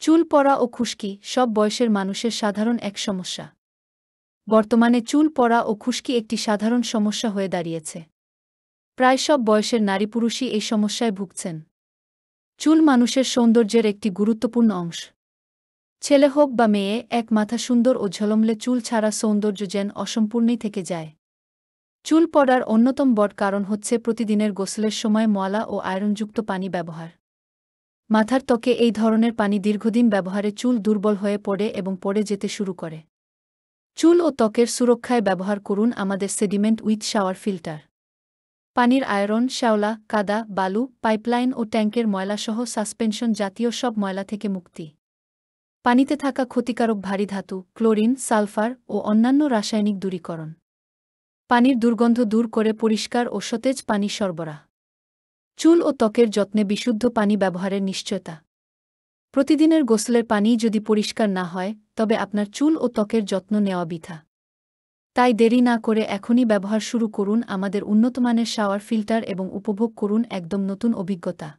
চুল পড়া ও খুশকি সব বয়সের মানুষের সাধারণ এক সমস্যা। বর্তমানে চুল পড়া ও খুশকি একটি সাধারণ সমস্যা হয়ে দাঁড়িয়েছে। প্রায় সব বয়সের নারী পুরুষই এই সমস্যায় ভুগছেন। চুল মানুষের সৌন্দর্যের একটি গুরুত্বপূর্ণ অংশ। ছেলে হোক বা মেয়ে, এক মাথা সুন্দর ও ঝলমলে চুল ছাড়া সৌন্দর্য যেন অসম্পূর্ণই থেকে যায়। চুল পড়ার অন্যতম বড় কারণ হচ্ছে প্রতিদিনের গোসলের সময় ময়লা ও আয়রনযুক্ত পানি ব্যবহার। মাথার ত্বকে এই ধরনের পানি দীর্ঘদিন ব্যবহারে চুল দুর্বল হয়ে পড়ে এবং পড়ে যেতে শুরু করে। চুল ও ত্বকের সুরক্ষায় ব্যবহার করুন আমাদের সেডিমেন্ট উইথ শাওয়ার ফিল্টার। পানির আয়রন, শ্যাওলা, কাদা, বালু, পাইপলাইন ও ট্যাঙ্কের ময়লাসহ সাসপেনশন জাতীয় সব ময়লা থেকে মুক্তি। পানিতে থাকা ক্ষতিকারক ভারী ধাতু, ক্লোরিন, সালফার ও অন্যান্য রাসায়নিক দূরীকরণ। পানির দুর্গন্ধ দূর করে পরিষ্কার ও সতেজ পানি সরবরাহ। চুল ও ত্বকের যত্নে বিশুদ্ধ পানি ব্যবহারের নিশ্চয়তা। প্রতিদিনের গোসলের পানি যদি পরিষ্কার না হয়, তবে আপনার চুল ও ত্বকের যত্ন নেওয়া বৃথা। তাই দেরি না করে এখনই ব্যবহার শুরু করুন আমাদের উন্নতমানের শাওয়ার ফিল্টার এবং উপভোগ করুন একদম নতুন অভিজ্ঞতা।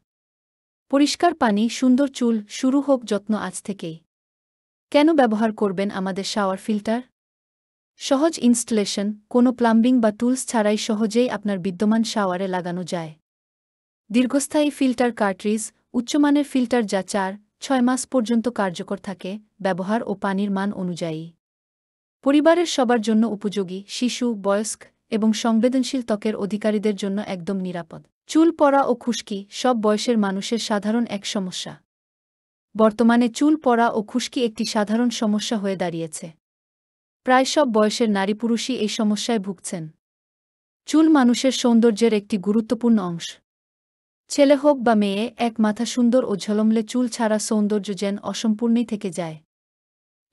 পরিষ্কার পানি, সুন্দর চুল, শুরু হোক যত্ন আজ থেকেই। কেন ব্যবহার করবেন আমাদের শাওয়ার ফিল্টার? সহজ ইনস্টলেশন, কোনো প্লাম্বিং বা টুলস ছাড়াই সহজেই আপনার বিদ্যমান শাওয়ারে লাগানো যায়। দীর্ঘস্থায়ী ফিল্টার কার্ট্রিজ, উচ্চমানের ফিল্টার যা 4-6 মাস পর্যন্ত কার্যকর থাকে, ব্যবহার ও পানির মান অনুযায়ী। পরিবারের সবার জন্য উপযোগী, শিশু, বয়স্ক এবং সংবেদনশীল ত্বকের অধিকারীদের জন্য একদম নিরাপদ। চুল পড়া ও খুশকি সব বয়সের মানুষের সাধারণ এক সমস্যা। বর্তমানে চুল পড়া ও খুশকি একটি সাধারণ সমস্যা হয়ে দাঁড়িয়েছে। প্রায় সব বয়সের নারী পুরুষই এই সমস্যায় ভুগছেন। চুল মানুষের সৌন্দর্যের একটি গুরুত্বপূর্ণ অংশ। ছেলে হোক বা মেয়ে, এক মাথা সুন্দর ও ঝলমলে চুল ছাড়া সৌন্দর্য যেন অসম্পূর্ণই থেকে যায়।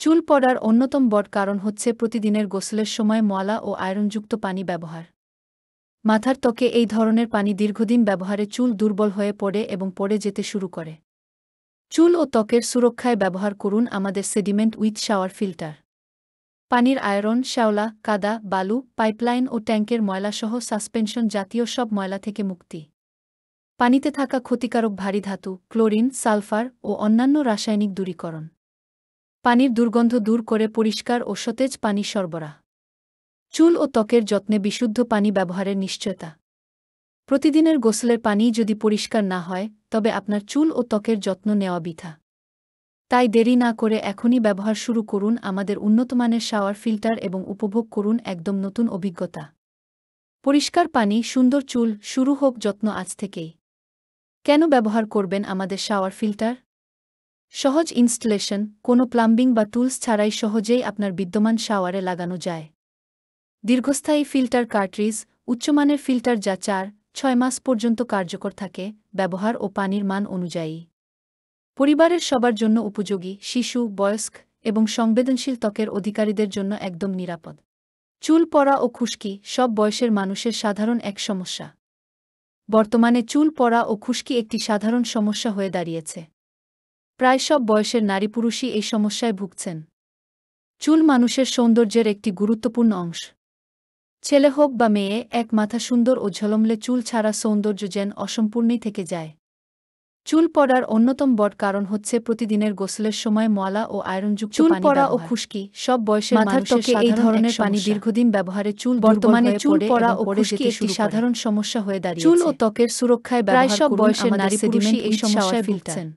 চুল পড়ার অন্যতম বড় কারণ হচ্ছে প্রতিদিনের গোসলের সময় ময়লা ও আয়রনযুক্ত পানি ব্যবহার। মাথার ত্বকে এই ধরনের পানি দীর্ঘদিন ব্যবহারে চুল দুর্বল হয়ে পড়ে এবং পড়ে যেতে শুরু করে। চুল ও ত্বকের সুরক্ষায় ব্যবহার করুন আমাদের সেডিমেন্ট উইথ শাওয়ার ফিল্টার। পানির আয়রন, শ্যাওলা, কাদা, বালু, পাইপলাইন ও ট্যাঙ্কের ময়লাসহ সাসপেনশন জাতীয় সব ময়লা থেকে মুক্তি। পানিতে থাকা ক্ষতিকারক ভারী ধাতু, ক্লোরিন, সালফার ও অন্যান্য রাসায়নিক দূরীকরণ। পানির দুর্গন্ধ দূর করে পরিষ্কার ও সতেজ পানি সরবরাহ। চুল ও ত্বকের যত্নে বিশুদ্ধ পানি ব্যবহারের নিশ্চয়তা। প্রতিদিনের গোসলের পানি যদি পরিষ্কার না হয়, তবে আপনার চুল ও ত্বকের যত্ন নেওয়া বৃথা। তাই দেরি না করে এখনই ব্যবহার শুরু করুন আমাদের উন্নতমানের শাওয়ার ফিল্টার এবং উপভোগ করুন একদম নতুন অভিজ্ঞতা। পরিষ্কার পানি, সুন্দর চুল, শুরু হোক যত্ন আজ থেকেই। কেন ব্যবহার করবেন আমাদের শাওয়ার ফিল্টার? সহজ ইনস্টলেশন, কোনো প্লাম্বিং বা টুলস ছাড়াই সহজেই আপনার বিদ্যমান শাওয়ারে লাগানো যায়। দীর্ঘস্থায়ী ফিল্টার কার্ট্রিজ, উচ্চমানের ফিল্টার যা 4-6 মাস পর্যন্ত কার্যকর থাকে, ব্যবহার ও পানির মান অনুযায়ী। পরিবারের সবার জন্য উপযোগী, শিশু, বয়স্ক এবং সংবেদনশীল ত্বকের অধিকারীদের জন্য একদম নিরাপদ। চুল পড়া ও খুশকি সব বয়সের মানুষের সাধারণ এক সমস্যা। বর্তমানে চুল পড়া ও খুশকি একটি সাধারণ সমস্যা হয়ে দাঁড়িয়েছে। প্রায় সব বয়সের নারী পুরুষই এই সমস্যায় ভুগছেন। চুল মানুষের সৌন্দর্যের একটি গুরুত্বপূর্ণ অংশ। ছেলে হোক বা মেয়ে, এক মাথা সুন্দর ও ঝলমলে চুল ছাড়া সৌন্দর্য যেন অসম্পূর্ণই থেকে যায়। চুল পড়ার অন্যতম বড় কারণ হচ্ছে প্রতিদিনের গোসলের সময় ময়লা ও আয়রনযুক্ত পানি ব্যবহার। চুল পড়া ও খুশকি সব বয়সের মানুষের এই ধরনের পানি দীর্ঘদিন ব্যবহারে চুল বর্তমানে চুল পড়া ও খুশকি একটি সাধারণ সমস্যা হয়ে দাঁড়িয়েছে। চুল ও ত্বকের সুরক্ষায় প্রায় সব বয়সের নারী পুরুষই এই সমস্যায় ভুগছেন।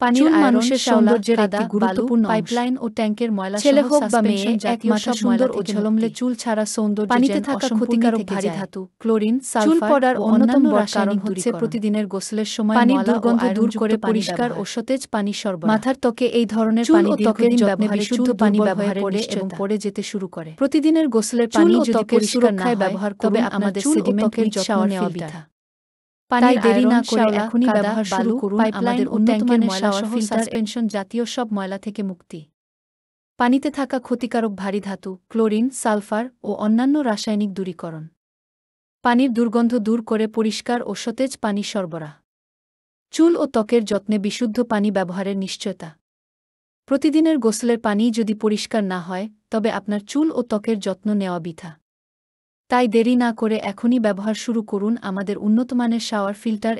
পানির মানুষের সৌন্দর্যের একটি গুরুত্বপূর্ণ পাইপলাইন ও ট্যাঙ্কের ময়লা ছেলে হোক বা মেয়ে, এক মাথা সুন্দর ও ঝলমলে চুল ছাড়া সৌন্দর্য পানিতে থাকা ক্ষতিকারক ভারী ধাতু, ক্লোরিন, সালফার চুল পড়ার অন্যতম কারণ হচ্ছে প্রতিদিনের গোসলের সময় পানির দুর্গন্ধ দূর করে পরিষ্কার ও সতেজ পানি সরবরাহ। মাথার ত্বকে এই ধরনের পানি ত্বকের যত্নে বিশুদ্ধ পানি ব্যবহারে পড়ে এবং পড়ে যেতে শুরু করে। প্রতিদিনের গোসলের পানি যদি পরিষ্কার না হয়, ব্যবহার তবে আমাদের সেডিমেন্ট উইথ শাওয়ার ফিল্টার। তাই দেরি না করে এখনই ব্যবহার শুরু করুন আমাদের উন্নতমানের শাওয়ার ফিল্টার সাসপেনশন জাতীয় সব ময়লা থেকে মুক্তি। পানিতে থাকা ক্ষতিকারক ভারী ধাতু, ক্লোরিন, সালফার ও অন্যান্য রাসায়নিক দূরীকরণ। পানির দুর্গন্ধ দূর করে পরিষ্কার ও সতেজ পানি সরবরাহ। চুল ও ত্বকের যত্নে বিশুদ্ধ পানি ব্যবহারের নিশ্চয়তা। প্রতিদিনের গোসলের পানি যদি পরিষ্কার না হয়, তবে আপনার চুল ও ত্বকের যত্ন নেওয়া বৃথা। তাই দেরি না করে এখনই ব্যবহার শুরু করুন আমাদের উন্নতমানের শাওয়ার ফিল্টার